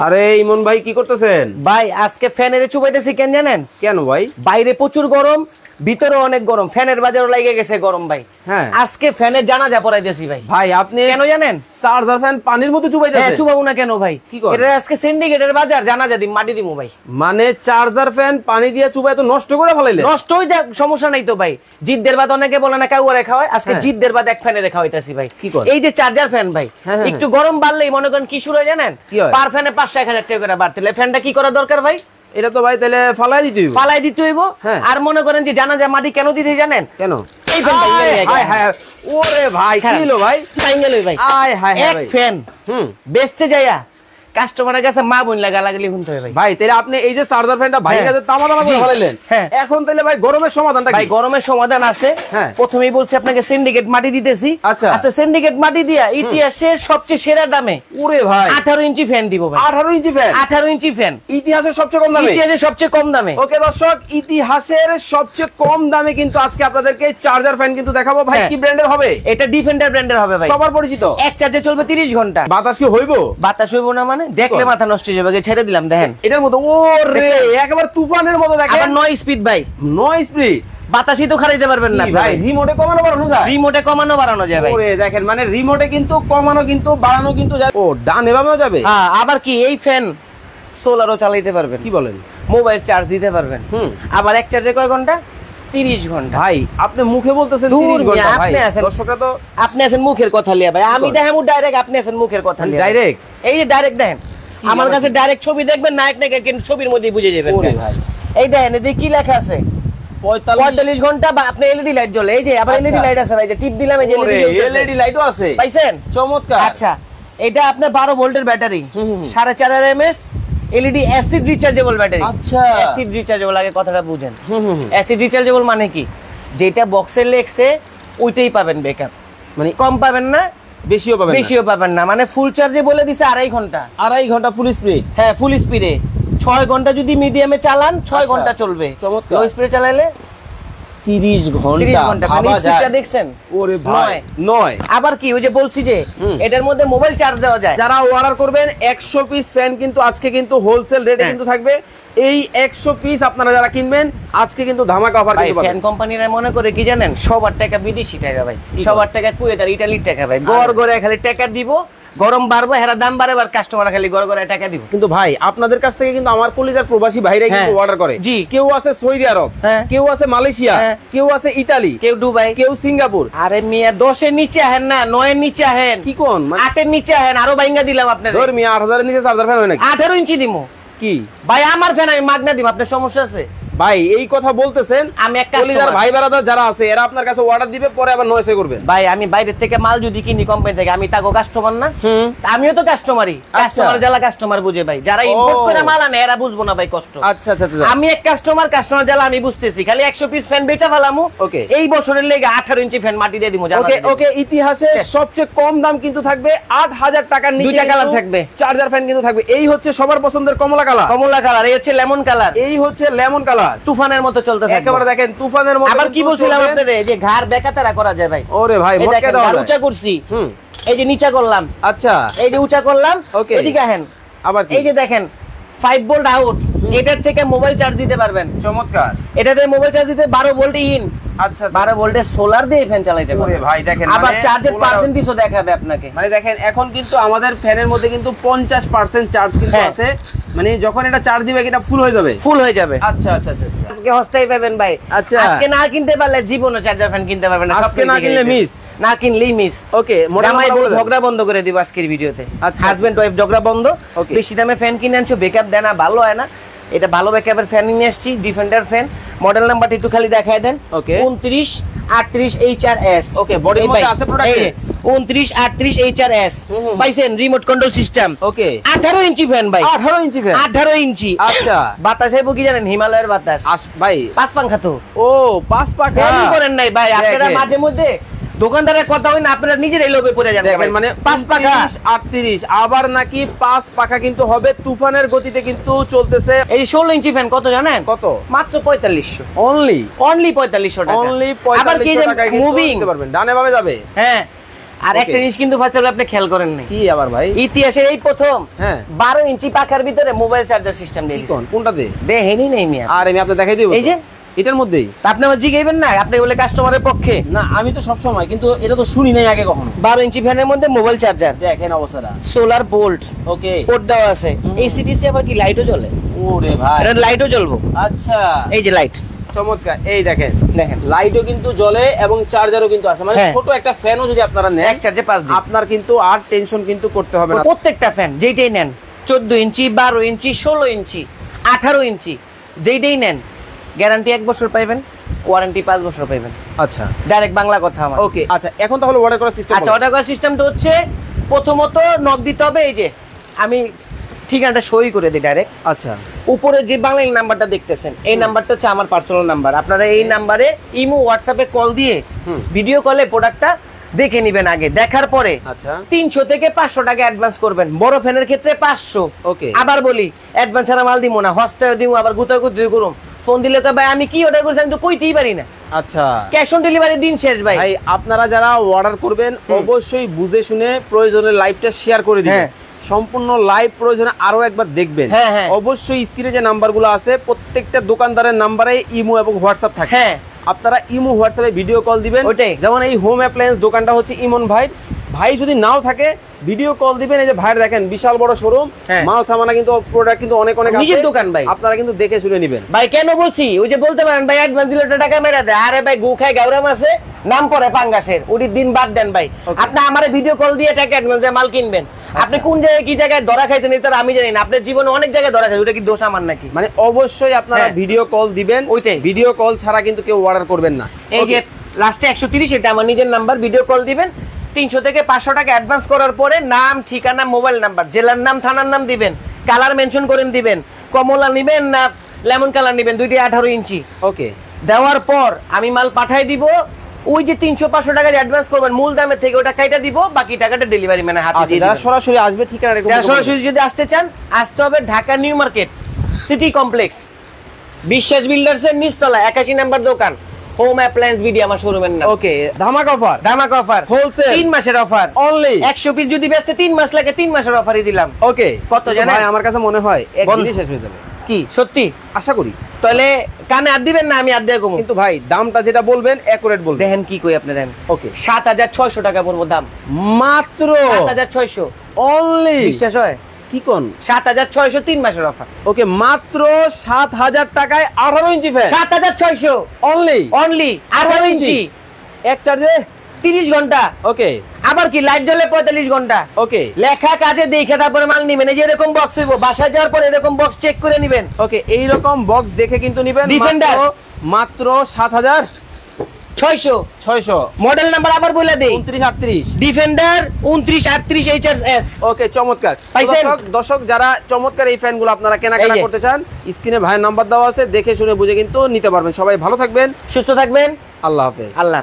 আরে ইমন ভাই কি করতেছেন? ভাই আজকে ফ্যানের চুবাইতেছি কেন জানেন? কেন ভাই? বাইরে প্রচুর গরম, ভিতরে অনেক গরম, ফ্যানের বাজারও লেগে গেছে গরম ভাই। হ্যাঁ আজকে ফ্যানের জানাজা পড়াইতেছি ভাই। ভাই আপনি কেন জানেন? চার্জার ফ্যান পানির মতো চুবাইতেছেন। হ্যাঁ চুবাবো না কেন ভাই? কি করেন? এটা আজকে সিন্ডিকেটের বাজার, জানাজা দিম মাটি দিমু ভাই। মানে চার্জার ফ্যান পানি দিয়ে চুবাই তো নষ্ট করে ফেলাইলেন। নষ্ট হয়ে যাক সমস্যা নাই তো ভাই। জিদ্দের বাদ অনেকে বলে না কাউয়া রেখা হয়, আজকে জিদ্দের বাদ এক ফ্যানে রেখা হইতাছি ভাই। কি করেন? এই যে চার্জার ফ্যান ভাই, একটু গরম বাড়লেই মনে করেন কি শুরু হয় জানেন? পার ফ্যানে 500-1000 টাকা করে বাড়তে, ফ্যানটা কি করা দরকার ভাই? এটা তো ভাই তাহলে ফালাই দিতে হইব। ফালাই দিতে হইব। আর মনে করেন যে জানাজা মাটি কেন দিতে জানেন? কেন? এই ফ্যানটা হায় হায় ওরে ভাই কি হলো ভাই? টাইঙ্গেল হই ভাই। হায় হায় এক ফ্যান বেচতে যাইয়া কাস্টমারের কাছে মা বোন লাগালাগি শুনতে হয় ভাই। ভাই তাহলে আপনি এই যে চার্জার ফ্যানটা ভাই কাছে তামা তামা করে ফেলাইলেন, এখন তাহলে ভাই গরমের সমাধানটা কি? ভাই গরমের সমাধান আছে। প্রথমেই বলছি আপনাকে সিন্ডিকেট মাটি দিতেছি। আচ্ছা সিন্ডিকেট মাটি দিয়া ইতিহাসের সবচেয়ে সেরা দামে ওরে ভাই 18 ইঞ্চি ফ্যান দিব ভাই। 18 ইঞ্চি ফ্যান? 18 ইঞ্চি ফ্যান ইতিহাসের সবচেয়ে কম দামে? ইতিহাসের সবচেয়ে কম দামে। ওকে দর্শক, ইতিহাসের সবচেয়ে কম দামে কিন্তু আজকে আপনাদেরকে চার্জার ফ্যান কিন্তু দেখাবো। ভাই কি ব্র্যান্ডের হবে? এটা ডিফেন্ডার ব্র্যান্ডের হবে ভাই, সবার পরিচিত। এক চার্জে চলবে 30 ঘন্টা। বাতাস কি হইবো? বাতাস হইবো না মানে দেখলে মাথা নষ্ট হয়ে যাবে। ছেড়ে দিলাম দেখেন এটার মতো ওরে একেবারে তুফানের মতো দেখেন। আবার 9 স্পিড ভাই, 9 স্পিড। বাতাসই তো খারাইতে পারবেন না ভাই। রিমোটে কমানো বাড়ানো যায়? রিমোটে কমানো বাড়ানো যায় ভাই। ওরে দেখেন মানে রিমোটে কিন্তু কমানো কিন্তু বাড়ানো কিন্তু যায়। ও ডান এভাবেও যাবে? হ্যাঁ আবার কি এই ফ্যান সোলারও চালাইতে পারবেন। কি বলেন? মোবাইল চার্জ দিতে পারবেন। আবার এক চার্জে কয় ঘন্টা? 30 ঘন্টা। ভাই আপনি মুখে বলতেছেন 30 ঘন্টা ভাই। দর্শকরা তো আপনি আছেন মুখের কথা লিয়া ভাই, আমি দেখামু ডাইরেক্ট, আপনি আছেন মুখের কথা লিয়া। ডাইরেক্ট এই যে ডাইরেক্ট দেখেন আমার কাছে, ডাইরেক্ট ছবি দেখবেন নায়ক নায়িকা কিন্তু ছবির মধ্যেই বুঝে যাবেন। ওরে ভাই এই দেখেন এতে কি লেখা আছে? 45 ঘন্টা। বা আপনি এলইডি লাইট জ্বলে, এই যে আবার এলইডি লাইট আছে ভাই, যে টিপ দিলাম এই যে এলইডি লাইটও আছে। পাইছেন? চমৎকার। আচ্ছা এটা আপনার 12 ভোল্টের battery, 4.5 MS LED acid rechargeable battery. আচ্ছা অ্যাসিড রিচার্জেবল, আগে কথাটা বুঝেন। অ্যাসিড রিচার্জেবল মানে কি? যেটা বক্সে লেখছে ওইটাই পাবেন ব্যাকআপ, মানে কম পাবেন না বেশিও পাবেন না। মানে ফুল চার্জে বলে দিছে 2.5 ঘন্টা। 2.5 ঘন্টা ফুল স্পিড? হ্যাঁ ফুল স্পিডে 6 ঘন্টা যদি মিডিয়ামে চালান 6 ঘন্টা চলবে। লো স্পিডে চালালে 30 ঘন্টা। মানে স্পিডটা দেখছেন? ওরে ভাই 9। আবার কি ওই যে বলছি যে এটার মধ্যে মোবাইল চার্জ দেওয়া যায়। যারা অর্ডার করবেন 100 পিস ফ্যান কিন্তু আজকে কিন্তু হোলসেল রেটে কিন্তু থাকবে। এই 100 পিস আপনারা যারা কিনবেন আজকে কিন্তু ধামাকা অফার কিন্তু পাবেন। ফ্যান কোম্পানিরা মনে করে কি জানেন? সবার টাকা বিদেশি টাকা ভাই, সবার টাকা কুয়েত আর ইতালির টাকা ভাই। গড়ে খালি টাকা দিব, গরম বাড়বে হেরা দাম বাড়বে আর কাস্টমার খালি গড়ে টাকা দিব। কিন্তু ভাই আপনাদের কাছ থেকে কিন্তু আমার কলিজার প্রবাসী ভাইরা কিন্তু অর্ডার করে। জি, কেউ আছে সৌদি আরব, কেউ আছে মালয়েশিয়া, কেউ আছে ইতালি, কেউ দুবাই, কেউ সিঙ্গাপুর। আরে মিয়া 10 এর নিচে আহেন না, 9 এর নিচে আহেন। কি কোন? 8 এর নিচে আহেন, আরো বাইঙ্গা দিলাম আপনাদের। ধর মিয়া 8000 এর নিচে চার্জার ফ্যান হয় নাকি? 18 ইঞ্চি দিমু। কি ভাই আমার ফ্যান আমি মাগনা দিব, আপনার সমস্যা আছে? ভাই এই কথা বলতেছেন, আমি এক কাস্টমার ভাই বারাদা যারা আছে এরা আপনার কাছে অর্ডার দিবে, পরে আবার নয়সে করবেন। ভাই আমি বাইরের থেকে মাল যদি কিনি কোম্পানি থেকে, আমি তাকো কাস্টমার না? আমিও তো কাস্টমারই। কাস্টমার যারা কাস্টমার বুঝে ভাই, যারা ইম্পোর্ট করে মাল আনে এরা বুঝবো না ভাই কষ্ট। আচ্ছা আচ্ছা আচ্ছা, আমি এক কাস্টমার যারা আমি বুঝতেছি। খালি 100 পিস ফ্যান বেচা ফেলামু। ওকে এই বছরের লেগে 18 ইঞ্চি ফ্যান মাটি দিয়ে দিমু। ওকে ওকে, ইতিহাসে সবচেয়ে কম দাম কিন্তু থাকবে 8000 টাকার নিচে। দুইটা কালার থাকবে, চার্জার ফ্যান কিন্তু থাকবে। এই হচ্ছে সবার পছন্দের কমলা কালার। কমলা কালার, এই হচ্ছে লেমন কালার, এই হচ্ছে লেমন কালার। তুফানের মতো চলতে থাকে একেবারে দেখেন তুফানের মতো। আবার কি বলছিলাম আপনাদের, যে ঘাড় বেকাতারা করা যায় ভাই। ওরে ভাই মটকে দাও, উঁচা করছি, এই যে নিচা করলাম। আচ্ছা এই যে উঁচা করলাম, এদিকে আহেন। আবার এই যে দেখেন 5 ভোল্ট আউট, এটার থেকে মোবাইল চার্জ দিতে পারবেন। চমৎকার। এটাতে মোবাইল চার্জ দিতে 12 ভোল্ট ইন। আচ্ছা 12 ভোল্টের সোলার দিয়ে ফ্যান চালাতে পারবেন। ভাই দেখেন আবার চার্জের পার্সেন্টেজও দেখাবে আপনাকে। মানে দেখেন এখন কিন্তু আমাদের ফ্যানের মধ্যে কিন্তু 50% চার্জ কিন্তু আছে, মানে যখন এটা চার্জ দিবে এটা ফুল হয়ে যাবে। ফুল হয়ে যাবে। আচ্ছা আচ্ছা আচ্ছা, আজকে হস্তাই পাবেন ভাই। আচ্ছা আজকে না কিনতে পারলে জীবনে চার্জার ফ্যান কিনতে পারবেন না। আজকে না কিনলে মিস, না কিনলেই মিস। ওকে জামাই বউ ঝগড়া বন্ধ করে দিব আজকের ভিডিওতে। হাজবেন্ড ওয়াইফ ঝগড়া বন্ধ। বেশি দামে ফ্যান কিনে আনছো, ব্যাকআপ দেয় না, ভালো হয় না। এটা ভালো ব্যাকআপের ফ্যান নিয়ে আসছি, ডিফেন্ডার ফ্যান। মডেল নাম্বারটা একটু খালি দেখায় দেন। 2938 HRS। ওকে, বডির মধ্যে আছে প্রোডাক্ট 2938 HRS পাইছেন, রিমোট কন্ট্রোল সিস্টেম। ওকে 18 ইঞ্চি ফ্যান ভাই। 18 ইঞ্চি ফ্যান? 18 ইঞ্চি। আচ্ছা বাতাস আইবো কি জানেন? হিমালয়ের বাতাস ভাই। 5 পাঙ্খা তো। ও 5 পাঙ্খা ফ্যানই করেন নাই ভাই আপনারা। মাঝে মধ্যে দোকানদারের কথা হয় না, আপনারা নিজেরাই লোভে পড়ে যান। দেখেন মানে 5 পাখা 38, আবার নাকি 5 পাখা কিন্তু হবে। তুফানের গতিতে কিন্তু চলতেছে। এই 16 ইঞ্চি ফ্যান কত জানেন? কত? মাত্র 4500। অনলি 4500 টাকা। অনলি 4500 টাকায় কিন্তু নিতে পারবেন। ডানে বামে যাবে। হ্যাঁ আর একটা জিনিস কিন্তু ভাই আপনি খেয়াল করেন না, কি আবার ভাই? ইতিহাসের এই প্রথম হ্যাঁ 12 ইঞ্চি পাখার ভিতরে মোবাইল চার্জার সিস্টেম দিয়ে দিয়েছে। কোনটাতে? দেখেনি নেই মিয়া। আর আমি আপনাকে দেখাই দিব, এই যে এটার মধ্যেই। আপনি আমার জিগাইবেন না, আপনি বলে কাস্টমারের পক্ষে না আমি তো সব সময়, কিন্তু এটা তো শুনি নাই আগে কখনো। 12 ইঞ্চি ফ্যানের মধ্যে মোবাইল চার্জার, দেখেন অবস্থাটা, সোলার বোল্ট, ওকে পোর্ট দেওয়া আছে, এসিডিসি আবার কি লাইটও জ্বলে। ওরে ভাই, এটা লাইটও জ্বলবো। আচ্ছা এই যে লাইট, চমৎকার। এই দেখেন দেখেন লাইটও কিন্তু জ্বলে এবং চার্জারও কিন্তু আছে, মানে ছোট একটা ফ্যানও যদি আপনারা নেন এক চার্জে 5 দিন, আপনার কিন্তু আর টেনশন কিন্তু করতে হবে না। প্রত্যেকটা ফ্যান যেইটাই নেন 14 ইঞ্চি 12 ইঞ্চি 16 ইঞ্চি 18 ইঞ্চি যেইটাই নেন গ্যারান্টি 1 বছর পাবেন, ওয়ারেন্টি 5 বছর পাবেন। আচ্ছা ডাইরেক্ট বাংলা কথা আমার। ওকে আচ্ছা, এখন তাহলে অর্ডার করার সিস্টেম। আচ্ছা অর্ডার করার সিস্টেমটা হচ্ছে প্রথমত নক দিতে হবে, এই যে আমি ঠিকানাটা সই করে দিই ডাইরেক্ট। আচ্ছা উপরে যে বাংলা নাম্বারটা দেখতেছেন এই নাম্বারটা হচ্ছে আমার পার্সোনাল নাম্বার, আপনারা এই নাম্বারে ইমো হোয়াটসঅ্যাপে কল দিয়ে ভিডিও কলে প্রোডাক্টটা দেখে নেবেন। আগে দেখার পরে আচ্ছা 300 থেকে 500 টাকা অ্যাডভান্স করবেন, বড় ফ্যানের ক্ষেত্রে 500। ওকে আবার বলি অ্যাডভান্স ছাড়া মাল দিব না, হস্টায় দিব, আবার গুতাগুতি করুম। ফোন দিলে তো ভাই আমি কি অর্ডার করছি আমি তো কইতেই পারি না। আচ্ছা ক্যাশ অন ডেলিভারি দিন শেষ ভাই। ভাই আপনারা যারা অর্ডার করবেন অবশ্যই বুঝে শুনে প্রয়োজনে লাইভটা শেয়ার করে দিবেন, সম্পূর্ণ লাইভ প্রয়োজনে আরো একবার দেখবেন। অবশ্যই স্ক্রিনে যে নাম্বারগুলো আছে প্রত্যেকটা দোকানদারের নাম্বারে ইমো এবং হোয়াটসঅ্যাপ থাকে, আপনারা ইমো হোয়াটসঅ্যাপে ভিডিও কল দিবেন। যেমন এই হোম অ্যাপ্লায়েন্স দোকানটা হচ্ছে ইমন ভাই, ভাই যদি নাও থাকে ভিডিও কল দিবেন। এই যে ভাইয়ের দেখেন বিশাল বড় শোরুম, মাল সামানা কিন্তু প্রোডাক্ট কিন্তু অনেক অনেক নিজের দোকান ভাই, আপনারা কিন্তু দেখে শুনে নেবেন। ভাই কেন বলছি ওই যে বলতে পারেন ভাই অ্যাডভান্স দিলে টাকা মেরা দেয়, আরে ভাই গু খায় গাউরাম আছে নাম পরে পাঙ্গাসের, ওটির দিন বাদ দেন ভাই। আপনি আমারে ভিডিও কল দিয়ে টাকা অ্যাডভান্স দিয়ে মাল কিনবেন, আপনি কোন জায়গায় কি জায়গায় ধরা খাইছেন এটা আমি জানি না, আপনার জীবনে অনেক জায়গায় ধরা খাইছেন, ওটা কি দোষ আমার নাকি? মানে অবশ্যই আপনারা ভিডিও কল দিবেন, ওইটাই ভিডিও কল ছাড়া কিন্তু কেউ অর্ডার করবেন না। এই যে লাস্টে 130 এটা আমার নিজের নাম্বার, ভিডিও কল দিবেন। 300 থেকে 500 টাকা অ্যাডভান্স করার পরে নাম ঠিকানা মোবাইল নাম্বার জেলার নাম থানার নাম দিবেন, কালার মেনশন করেন দিবেন, কমলা নেবেন না লেমন কালার নেবেন, দুইটি 18 ইঞ্চি। ওকে দেওয়ার পর আমি মাল পাঠাই দিব, ওই যে 300-500 টাকা অ্যাডভান্স করবেন মূল দামের থেকে ওটা কাইটা দিব, বাকি টাকাটা ডেলিভারি ম্যানের হাতে দিয়ে দিবেন। যারা সরাসরি আসবে ঠিকানা যারা সরাসরি যদি আসতে চান আসতে হবে Dhaka new market city complex বিশ্বাস বিল্ডার্সের নিচতলা 81 নাম্বার দোকান, হোম অ্যাপ্লায়েন্স বিডি আমার শোরুমের নাম। ওকে ধামাকা অফার, ধামাকা অফার হোলসেল 3 মাসের অফার অনলি 100 পিস যদি বেচতে 3 মাস লাগে 3 মাসের অফারই দিলাম। ওকে কত জানেন ভাই আমার কাছে মনে হয় এক দিনে শেষ হয়ে যাবে। কি সত্যি? আশা করি। তাহলে কানে হাত দিবেন না আমি হাত দিয়ে কমু, কিন্তু ভাই দামটা যেটা বলবেন একুরেট বলবেন। দেখেন কি কই আপনারা। ওকে 7600 টাকা পড়বো দাম, মাত্র 7600 অনলি। বিশ্বাস হয়? কি কোন 7600 3 মাসের অফার। ওকে মাত্র 7000 টাকায় 18 ইঞ্চি ফ্যান, 7600 অনলি 18 ইঞ্চি এক চার্জে 30 ঘন্টা। ওকে আবার কি লাইট জ্বলে 45 ঘন্টা। ওকে লেখা কাজে দেখে তারপরে মাল নিবেন, এই যে এরকম বক্স হইব, বাসা যাওয়ার পরে এরকম বক্স চেক করে নিবেন। ওকে এই রকম বক্স দেখে কিন্তু নিবেন। ডিফেন্ডার মাত্র 7600। মডেল নাম্বার আবার বলে দেই 2938 ডিফেন্ডার 2938 এইচএস। ওকে চমৎকার। দর্শক যারা চমৎকার এই ফ্যানগুলো আপনারা কেনাকাটা করতে চান স্ক্রিনে ভাইয়ের নাম্বার দেওয়া আছে, দেখে শুনে বুঝে কিন্তু নিতে পারবেন। সবাই ভালো থাকবেন, সুস্থ থাকবেন, আল্লাহ হাফেজ। আল্লাহ।